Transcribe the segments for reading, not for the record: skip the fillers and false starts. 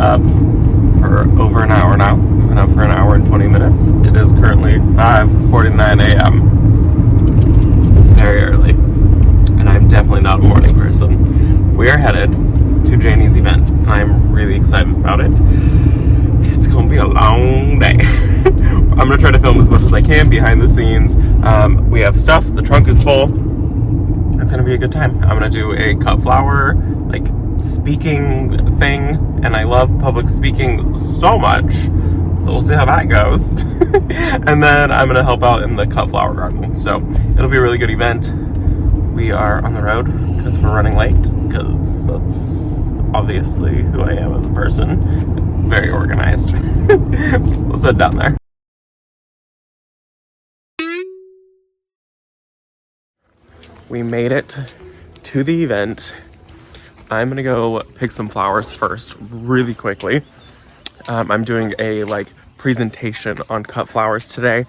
up for over an hour now. We've been up for an hour and 20 minutes. It is currently 5:49 a.m. Very early. And I'm definitely not a morning person. We are headed to Janey's event, and I'm really excited about it. It's gonna be a long day. I'm gonna try to film as much as I can behind the scenes. We have stuff, the trunk is full. It's gonna be a good time. I'm gonna do a cut flower, like, speaking thing, and I love public speaking so much, so we'll see how that goes. And then I'm gonna help out in the cut flower garden, so it'll be a really good event. We are on the road because we're running late, because that's obviously who I am as a person. Very organized. Let's head down there. We made it to the event. I'm gonna go pick some flowers first, really quickly. I'm doing a presentation on cut flowers today,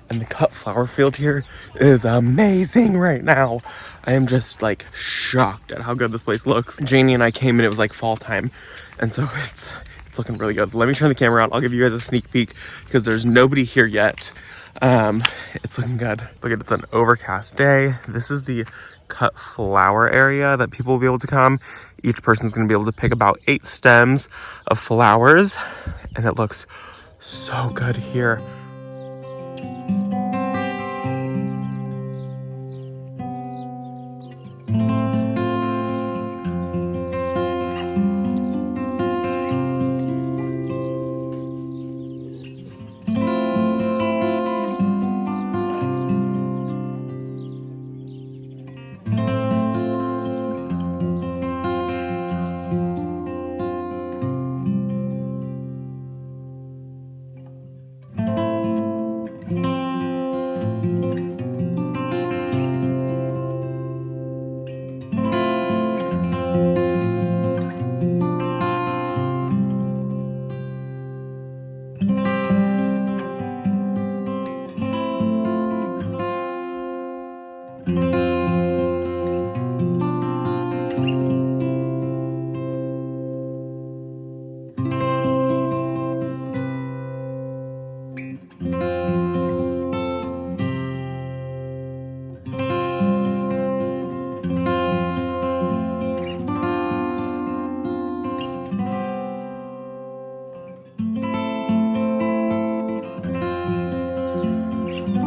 and the cut flower field here is amazing right now. I am just shocked at how good this place looks. Janey and I came in, it was fall time, and so it's looking really good. Let me turn the camera on. I'll give you guys a sneak peek because there's nobody here yet. It's looking good. Look, it's an overcast day. This is the cut flower area that people will be able to come. Each person's going to be able to pick about 8 stems of flowers, and it looks so good here.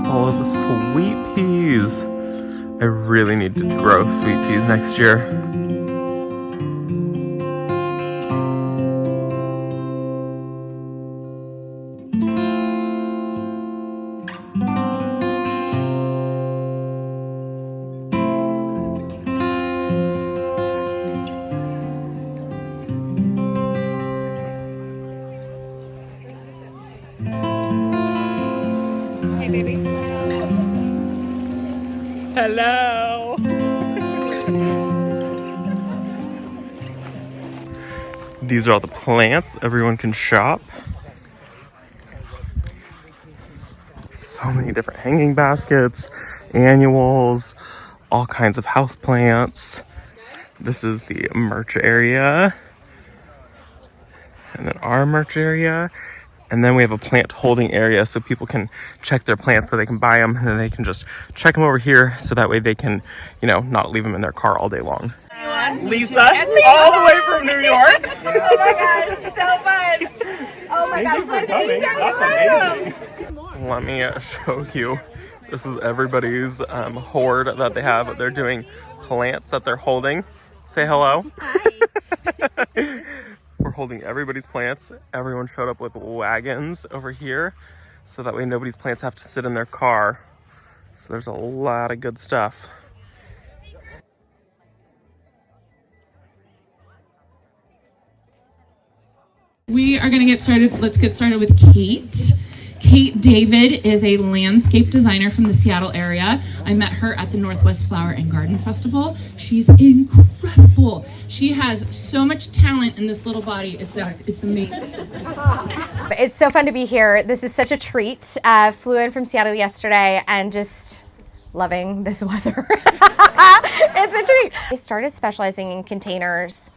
All of the sweet peas. I really need to grow sweet peas next year. Hey, baby. Hello. These are all the plants everyone can shop. So many different hanging baskets, annuals, all kinds of house plants. This is the merch area. And then our merch area. And then we have a plant holding area so people can check their plants so they can buy them, and then they can just check them over here so that way they can, not leave them in their car all day long. Lisa, all the way from New York. Oh my gosh, so much. Oh my gosh, That's amazing. Let me show you. This is everybody's hoard that they have. They're doing plants that they're holding. Say hello. Hi. We're holding everybody's plants. Everyone showed up with wagons over here, so that way nobody's plants have to sit in their car. So there's a lot of good stuff. We are going to get started. Let's get started with Kate. Kate David is a landscape designer from the Seattle area. I met her at the Northwest Flower and Garden Festival. She's incredible. She has so much talent in this little body. It's amazing. It's so fun to be here. This is such a treat. Flew in from Seattle yesterday and just loving this weather. It's a treat. I started specializing in containers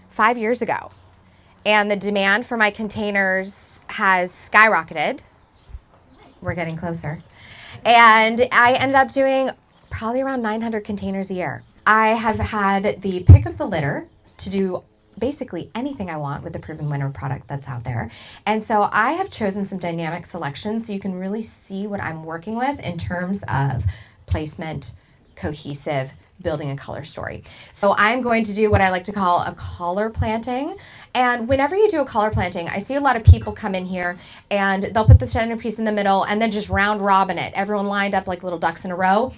5 years ago. and the demand for my containers has skyrocketed. We're getting closer. And I ended up doing probably around 900 containers a year. I have had the pick of the litter to do basically anything I want with the proven winner product that's out there. And so I have chosen some dynamic selections so you can really see what I'm working with in terms of placement, cohesive, building a color story. So I'm going to do what I like to call a collar planting. And whenever you do a collar planting, I see a lot of people come in here and they'll put the centerpiece in the middle and then just round robin it. Everyone lined up like little ducks in a row.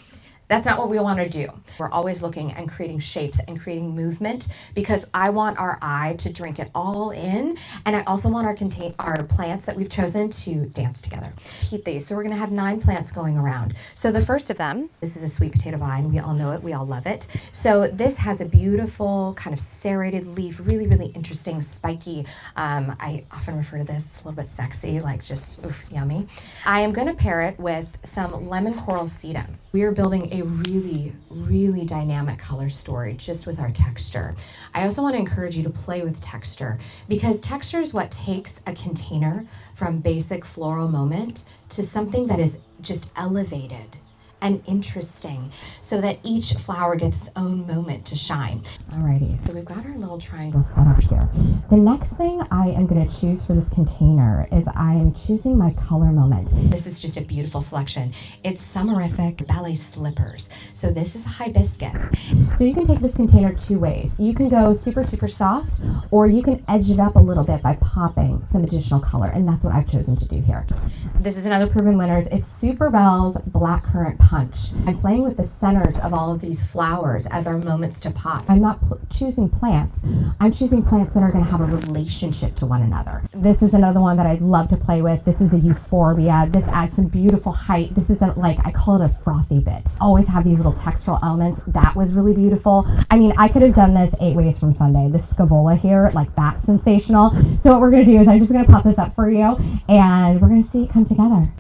That's not what we want to do. We're always looking and creating shapes and creating movement because I want our eye to drink it all in. And I also want our plants that we've chosen to dance together. Heat these. So we're going to have 9 plants going around. So the first of them, this is a sweet potato vine. We all know it. We all love it. So this has a beautiful kind of serrated leaf, really, really interesting, spiky. I often refer to this, it's a little bit sexy, like just oof, yummy. I am going to pair it with some lemon coral sedum. We are building a really, really dynamic color story just with our texture. I also want to encourage you to play with texture because texture is what takes a container from basic floral moment to something that is just elevated and interesting so that each flower gets its own moment to shine. Alrighty, so we've got our little triangle set up here. The next thing I am going to choose for this container is I am choosing my color moment. This is just a beautiful selection. It's summerific ballet slippers. So this is hibiscus. So you can take this container 2 ways. You can go super, super soft, or you can edge it up a little bit by popping some additional color, and that's what I've chosen to do here. This is another proven winner. It's Super Bell's Blackcurrant Punch. I'm playing with the centers of all of these flowers as our moments to pop. I'm not choosing plants. I'm choosing plants that are going to have a relationship to one another. This is another one that I'd love to play with. This is a euphorbia. This adds some beautiful height. This isn't like, I call it a frothy bit. Always have these little textural elements. That was really beautiful. I mean, I could have done this 8 ways from Sunday. This scavola here, like that's sensational. So what we're going to do is I'm just going to pop this up for you and we're going to see it come together.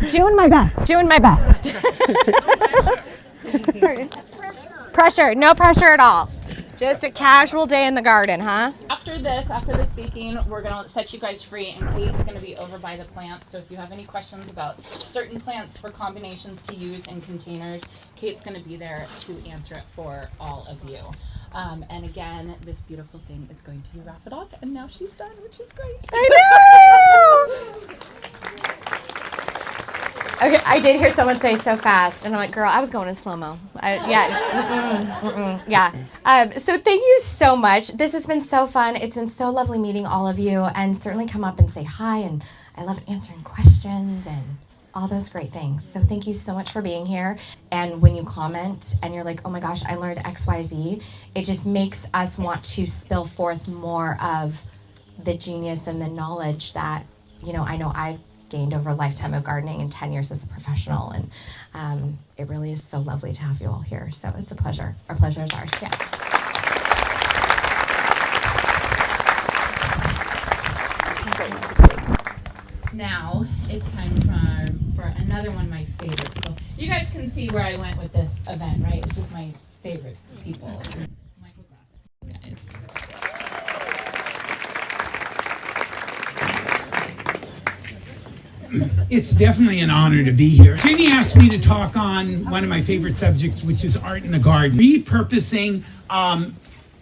Doing my best. Pressure, no pressure at all. Just a casual day in the garden, huh? After the speaking, we're going to set you guys free, and Kate's going to be over by the plants. So if you have any questions about certain plants for combinations to use in containers, Kate's going to be there to answer it for all of you. And again, this beautiful thing is going to wrap it up, and now she's done, which is great. I know! Okay, I did hear someone say so fast, and I'm like, girl, I was going in slow-mo. So thank you so much. This has been so fun. It's been so lovely meeting all of you, and certainly come up and say hi, and I love answering questions and all those great things. So thank you so much for being here. And when you comment and you're like, oh my gosh, I learned XYZ, it just makes us want to spill forth more of the genius and the knowledge that, I know I've gained over a lifetime of gardening and 10 years as a professional. And it really is so lovely to have you all here. So it's a pleasure. Our pleasure is ours. Yeah. Now it's time for another one of my favorite people. You guys can see where I went with this event, right? It's just my favorite people. Michael Glass, guys. It's definitely an honor to be here. Janey asked me to talk on one of my favorite subjects, which is art in the garden. Repurposing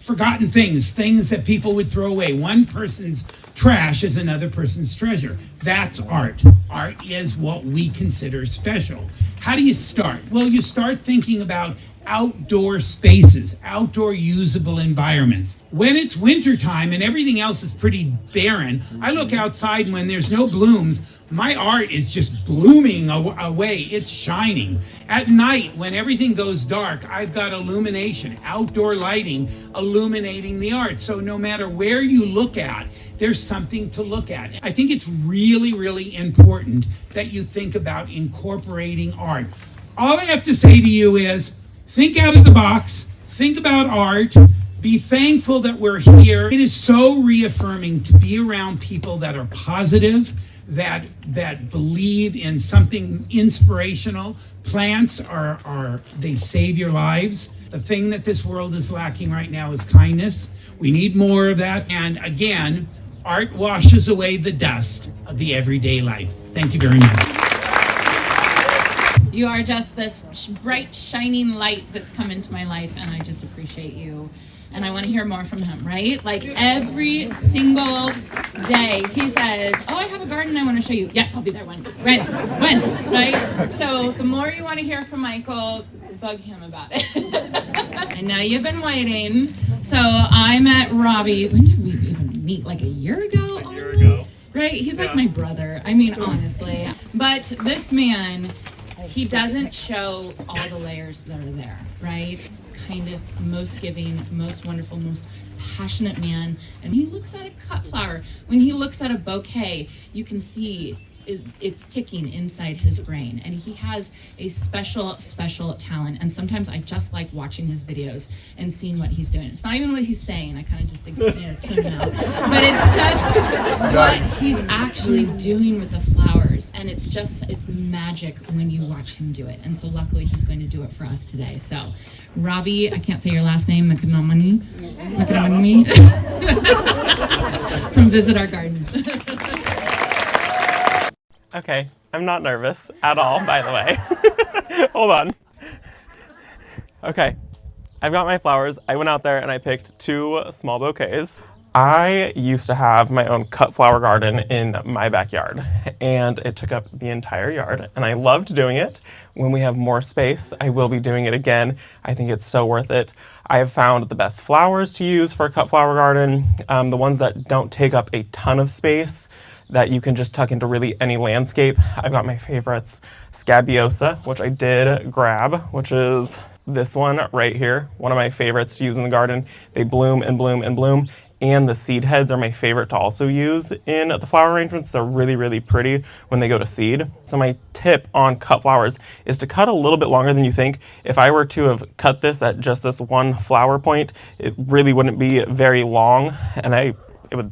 forgotten things that people would throw away. One person's trash is another person's treasure. That's art. Art is what we consider special. How do you start? Well, you start thinking about outdoor spaces, outdoor usable environments. When it's wintertime and everything else is pretty barren, I look outside and when there's no blooms, my art is just blooming away. It's shining. At night, when everything goes dark, I've got illumination, outdoor lighting, illuminating the art. So no matter where you look at, there's something to look at. I think it's really, really important that you think about incorporating art. All I have to say to you is, think out of the box, think about art, be thankful that we're here. It is so reaffirming to be around people that are positive, that believe in something inspirational. Plants they save your lives. The thing that this world is lacking right now is kindness. We need more of that. And again, art washes away the dust of the everyday life. Thank you very much. You are just this bright, shining light that's come into my life, and I just appreciate you. And I want to hear more from him, right? Like every single day he says, oh, I have a garden I want to show you. Yes, I'll be there. When? Right? So the more you want to hear from Michael, bug him about it. I know you've been waiting. So I met Robbie. When did we even meet? Like a year ago? A year ago. Right? He's like my brother. I mean, honestly. But this man, he doesn't show all the layers that are there, right? Kindest, most giving, most wonderful, most passionate man. And he looks at a cut flower. When he looks at a bouquet, you can see it's ticking inside his brain. And he has a special talent. And sometimes I just like watching his videos and seeing what he's doing. It's not even what he's saying. I kind of just tune him out. But it's just what he's actually doing with the flowers. And it's magic when you watch him do it. And so luckily he's going to do it for us today. So Robbie, I can't say your last name, McMenomey from Visit Our Garden. Okay, I'm not nervous at all, by the way. Hold on. Okay, I've got my flowers. I went out there and I picked 2 small bouquets. I used to have my own cut flower garden in my backyard, and it took up the entire yard, and I loved doing it. When we have more space, I will be doing it again. I think it's so worth it. I have found the best flowers to use for a cut flower garden, the ones that don't take up a ton of space, that you can just tuck into really any landscape. I've got my favorites, Scabiosa, which I did grab, which is this one right here, one of my favorites to use in the garden. They bloom and bloom and bloom. And the seed heads are my favorite to also use in the flower arrangements. They're really, really pretty when they go to seed. So my tip on cut flowers is to cut a little bit longer than you think. If I were to have cut this at just this one flower point, it really wouldn't be very long, and it would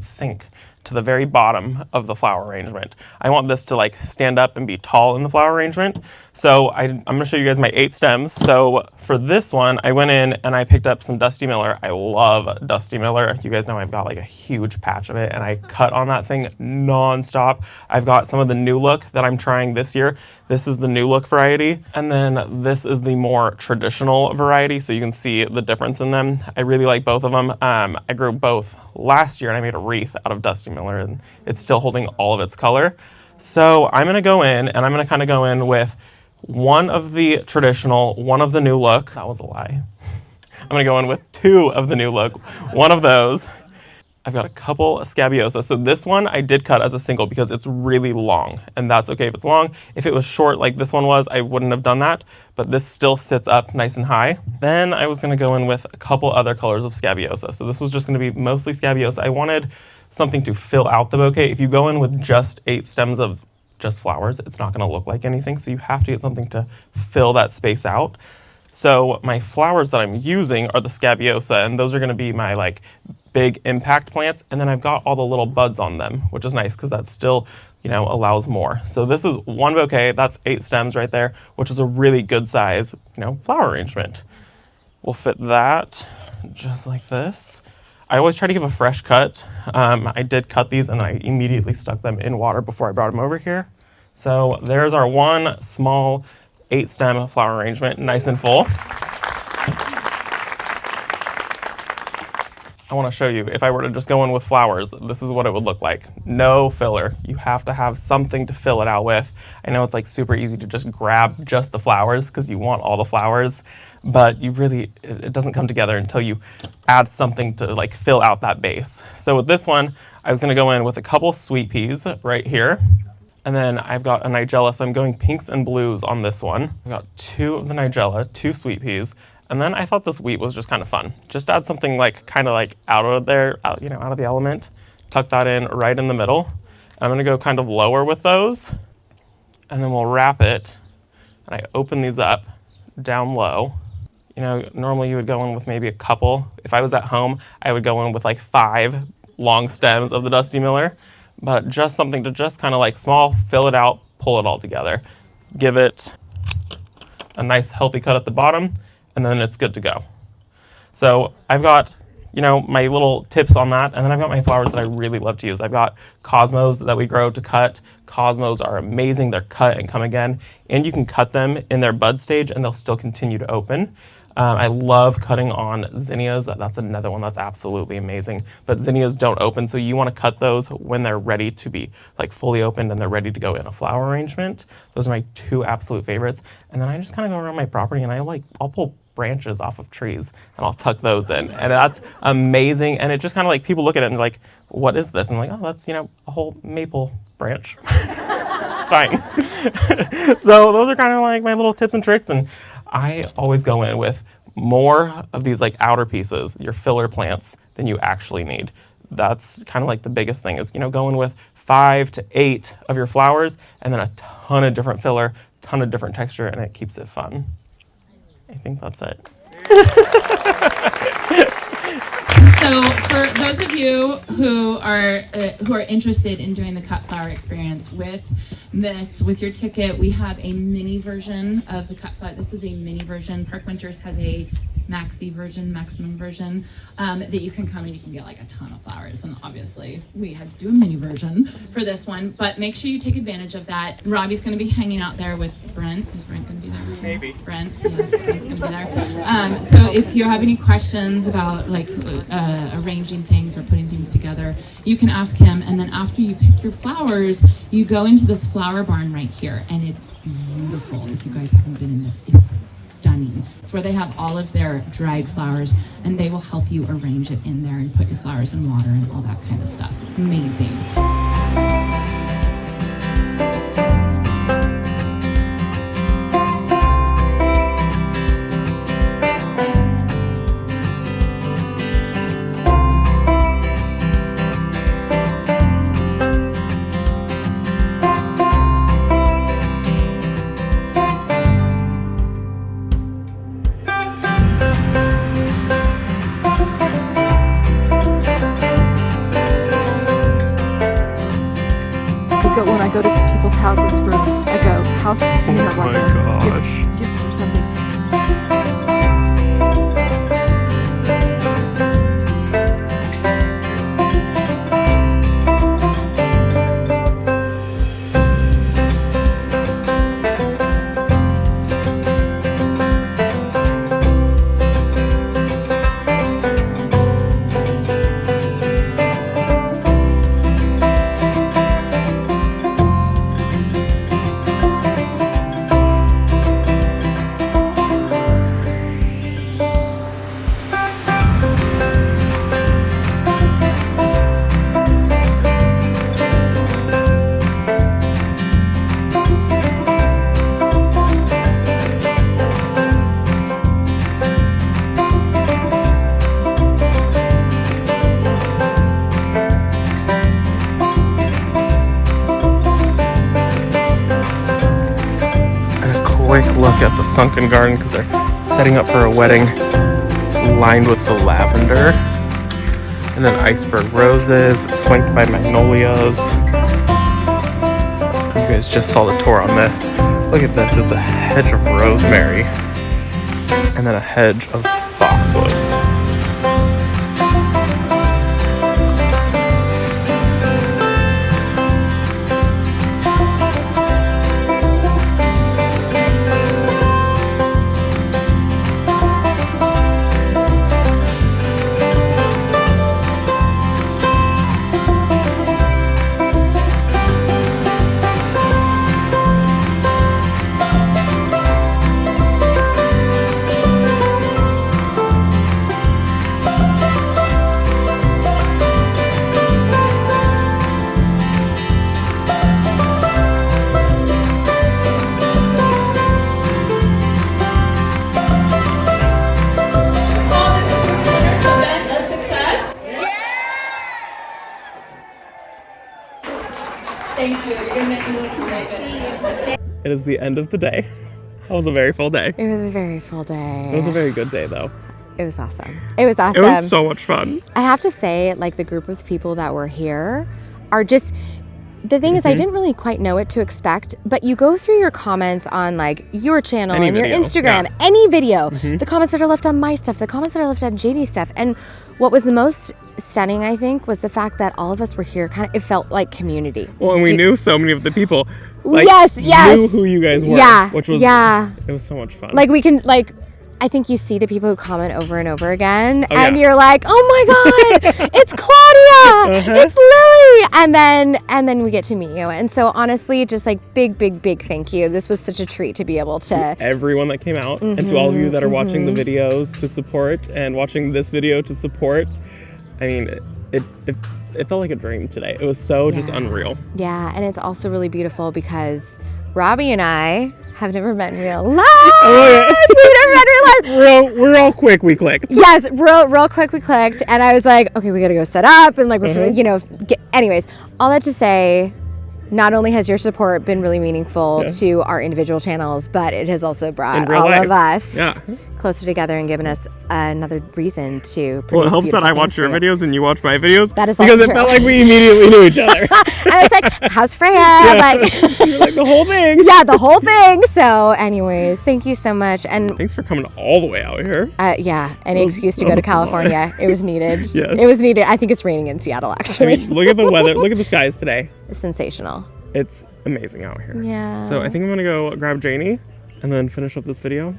sink to the very bottom of the flower arrangement. I want this to like stand up and be tall in the flower arrangement. So I'm gonna show you guys my 8 stems. So for this one, I went in and I picked up some Dusty Miller. I love Dusty Miller. You guys know I've got like a huge patch of it, and I cut on that thing nonstop. I've got some of the new look that I'm trying this year. This is the new look variety, and then this is the more traditional variety, so you can see the difference in them. I really like both of them. I grew both last year, and I made a wreath out of Dusty Miller, and it's still holding all of its color. So I'm gonna go in, and I'm gonna kind of go in with one of the traditional, one of the new look. That was a lie. I'm gonna go in with 2 of the new look, one of those. I've got a couple Scabiosa. So this one I did cut as a single because it's really long, and that's okay if it's long. If it was short like this one was, I wouldn't have done that, but this still sits up nice and high. Then I was gonna go in with a couple other colors of Scabiosa. So this was just gonna be mostly Scabiosa. I wanted something to fill out the bouquet. If you go in with just 8 stems of just flowers, it's not gonna look like anything. So you have to get something to fill that space out. So my flowers that I'm using are the Scabiosa, and those are gonna be my like big impact plants. And then I've got all the little buds on them, which is nice because that still, allows more. So this is one bouquet, that's 8 stems right there, which is a really good size, flower arrangement. We'll fit that just like this. I always try to give a fresh cut. I did cut these and I immediately stuck them in water before I brought them over here. So there's our one small 8 stem flower arrangement, nice and full. I want to show you, if I were to just go in with flowers, this is what it would look like. No filler. You have to have something to fill it out with. I know it's like super easy to just grab just the flowers because you want all the flowers, but it doesn't come together until you add something to like fill out that base. So with this one, I was going to go in with a couple sweet peas right here. And then I've got a Nigella, so I'm going pinks and blues on this one. I've got 2 of the Nigella, 2 sweet peas. And then I thought this wheat was just kind of fun. Just add something like kind of like out of there, out of the element. Tuck that in right in the middle. I'm gonna go kind of lower with those. And then we'll wrap it. And I open these up down low. Normally you would go in with maybe a couple. If I was at home, I would go in with like 5 long stems of the Dusty Miller. but just something to just kind of like small, fill it out, pull it all together. Give it a nice healthy cut at the bottom, and then it's good to go. So I've got, you know, my little tips on that, and then I've got my flowers that I really love to use. I've got cosmos that we grow to cut. Cosmos are amazing. They're cut and come again, and you can cut them in their bud stage and they'll still continue to open. I love cutting on zinnias. That's another one that's absolutely amazing. But zinnias don't open, so you want to cut those when they're ready to be like fully opened and they're ready to go in a flower arrangement. Those are my two absolute favorites. And then I just kind of go around my property and I'll pull branches off of trees and I'll tuck those in, and that's amazing. And it just kind of like, people look at it and they're like, what is this? And I'm like, oh, that's, you know, a whole maple branch. It's fine. So those are kind of like my little tips and tricks, and I always go in with more of these like outer pieces, your filler plants, than you actually need. That's kind of like the biggest thing, is, you know, going with 5 to 8 of your flowers and then a ton of different filler, ton of different texture, and it keeps it fun. I think that's it. So for those of you who are interested in doing the cut flower experience with your ticket, we have a mini version of the cut flower. This is a mini version. Park Winters has a maximum version, that you can come and you can get like a ton of flowers. And obviously we had to do a mini version for this one, but make sure you take advantage of that. Robbie's going to be hanging out there with Brent. Is Brent going to be there? Maybe. Brent, yes, Brent's going to be there. So if you have any questions about like arranging things or putting things together, you can ask him. And then after you pick your flowers, you go into this flower barn right here, and it's beautiful. If you guys haven't been in there, it's stunning. It's where they have all of their dried flowers, and they will help you arrange it in there and put your flowers in water and all that kind of stuff. It's amazing. When I go to people's houses for like a house, you know, Oh like my a gosh. gift or something. Quick look at the sunken garden, because they're setting up for a wedding, lined with the lavender, and then iceberg roses. It's flanked by magnolias. You guys just saw the tour on this. Look at this. It's a hedge of rosemary and then a hedge of boxwoods. Thank you. You're gonna make me look good. It is the end of the day. That was a very full day. It was a very full day. It was a very good day, though. It was awesome. It was awesome. It was so much fun. I have to say, like, the group of people that were here, are just, the thing is, I didn't really quite know what to expect, but you go through your comments on like your channel and your Instagram, any video, the comments that are left on my stuff, the comments that are left on Janey's stuff. And what was the most stunning, I think, was the fact that all of us were here. Kind of, it felt like community. Well, and we knew so many of the people. Like, yes. Knew who you guys were. Yeah. Which was, it was so much fun. Like we can, like, I think you see the people who comment over and over again, and you're like, "Oh my God, it's Claudia, it's Lily," and then we get to meet you. And so honestly, just like big thank you. This was such a treat to be able to. Everyone that came out, and to all of you that are watching the videos to support and watching this video to support. I mean, it felt like a dream today. It was so just unreal. Yeah, and it's also really beautiful because Robbie and I have never met in real life. We've never met in real life. We're all quick. We clicked. Yes, real quick we clicked, and I was like, okay, we gotta go set up, and like, anyways, all that to say, not only has your support been really meaningful to our individual channels, but it has also brought all of us closer together and given us another reason to produce. Well, it helps that I watch your videos and you watch my videos. That is because it felt like we immediately knew each other. I was like, how's Freya? Like the whole thing. Yeah, the whole thing. So anyways, thank you so much. And thanks for coming all the way out here. Any excuse to go to California. It was needed. Yes. It was needed. I think it's raining in Seattle, actually. I mean, look at the weather. Look at the skies today. It's sensational. It's amazing out here. Yeah. So I think I'm going to go grab Janey and then finish up this video.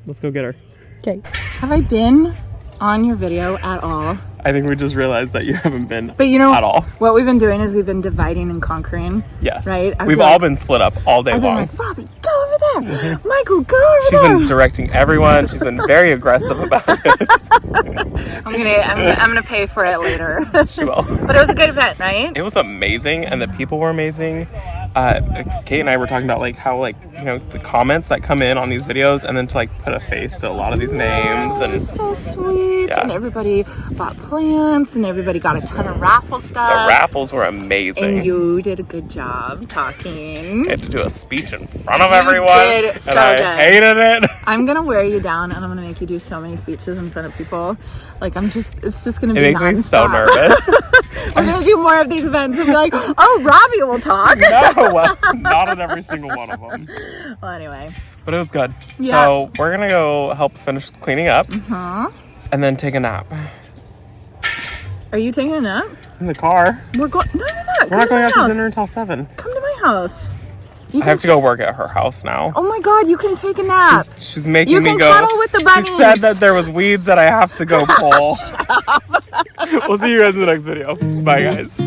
Let's go get her. Okay. Have I been on your video at all? I think we just realized that you haven't been at all. What we've been doing is we've been dividing and conquering. Yes. Right? We've all been split up all day I've long. been like, Robbie, go over there. Michael, go over She's there. been directing everyone. She's been very aggressive about it. I'm gonna pay for it later. She will. But it was a good event, right? It was amazing, and the people were amazing. Kate and I were talking about like how the comments that come in on these videos, and then to like put a face to a lot of these names, and it's so sweet. And everybody bought plants, and everybody got a ton of raffle stuff. The raffles were amazing. And you did a good job talking. I had to do a speech in front of everyone. You did so and good. I hated it. I'm gonna wear you down, and I'm gonna make you do so many speeches in front of people. Like it's just gonna be. It makes me so nervous. We're gonna do more of these events and be like, oh, Robbie will talk. No, not on every single one of them. Well, anyway. But it was good. Yeah. So we're gonna go help finish cleaning up, and then take a nap. Are you taking a nap? In the car. We're going. No, you're not. We're not going out to dinner until 7. Come to my house. I have to go work at her house now. Oh my God, you can take a nap. She's making me go. You can cuddle with the bunnies. She said that there was weeds that I have to go pull. We'll see you guys in the next video. Bye, guys.